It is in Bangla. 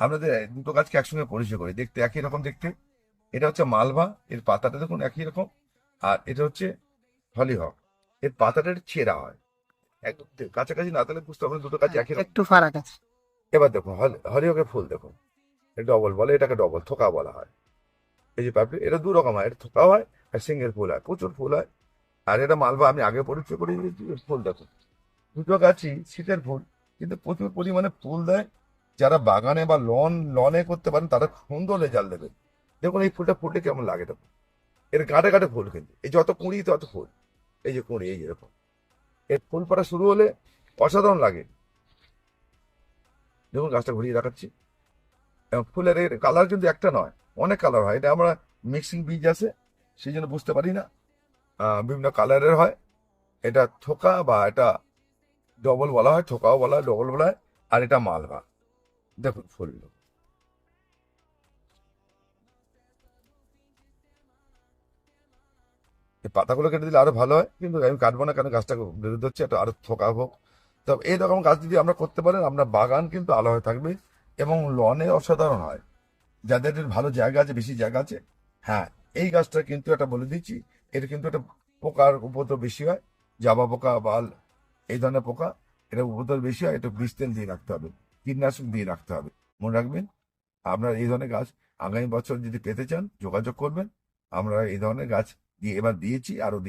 আপনাদের দুটো গাছকে একসঙ্গে পরিচয় করি, দেখতে একই রকম দেখতে। এটা হচ্ছে মালভা, এর পাতাটা দেখুন একই রকম। আর এটা হচ্ছে হলিহক, এর পাতাটা একটু ছেঁড়া হয়। একদম কাছাকাছি না তাহলে বুঝতে পারবেন দুটো গাছ হ্যাঁ, একই রকম। একটু ফারাক আছে। এবার দেখুন হরিহকের ফুল দেখুন, ডবল বলে, এটাকে ডবল থোকা বলা হয়। এই যে পাপড়ি, এটা দু রকম হয়, এটা থোকা হয় আর সিঙ্গেল ফুল হয়, প্রচুর ফুল হয়। আর এটা মালভা, আমি আগে পরিচয় করে দিয়েছি। এর ফুল দেখুন, দুটো গাছই শীতের ফুল, কিন্তু প্রচুর পরিমাণে ফুল দেয়। যারা বাগানে বা লনে করতে পারেন তারা সুন্দর রেজাল্ট দেবে। দেখুন এই ফুলটা ফুটলে কেমন লাগে দেখুন, এর গাঁটে গাঁটে ফুল, কিন্তু এই যত কুঁড়ি তত ফুল। এই যে কুঁড়ি, এই যে দেখুন, এর ফুল পড়া শুরু হলে অসাধারণ লাগে। দেখুন গাছটা ঘুরিয়ে দেখাচ্ছি। এবং ফুলের এর কালার কিন্তু একটা নয়, অনেক কালার হয়। এটা আমরা মিক্সিং বীজ আছে, সেই জন্য বুঝতে পারি না। বিভিন্ন কালারের হয়। এটা থোকা বা এটা ডবল বলা হয়, থোকাও বলা হয়, ডবল বলা হয়। আর এটা মালভা। দেখুন ফুলগুলো, এই পাতাগুলো কেটে দিলে আরো ভালো হয়, কিন্তু আমি কাটবো না, কারণ গাছটা বিরুদ্ধ হচ্ছে, এটা আরো থোকা হোক। তবে এইরকম গাছ যদি আমরা করতে পারেন, আপনার বাগান কিন্তু আলো হয়ে থাকবে এবং লনে অসাধারণ হয়। যাদের ভালো জায়গা আছে, বেশি জায়গা আছে, হ্যাঁ, এই গাছটা কিন্তু একটা বলে দিচ্ছি, এটা কিন্তু একটা পোকার উপদ্রব বেশি হয়, জাবা পোকা বা এই ধরনের পোকা, এটা উপদ্রব বেশি হয়। এটা বিষ তেল দিয়ে রাখতে হবে, কীটনাশক দিয়ে রাখতে হবে। মনে রাখবেন, আপনার এই ধরনের গাছ আগামী বছর যদি পেতে চান যোগাযোগ করবেন। আমরা এই ধরনের গাছ দিয়ে এবার দিয়েছি, আরো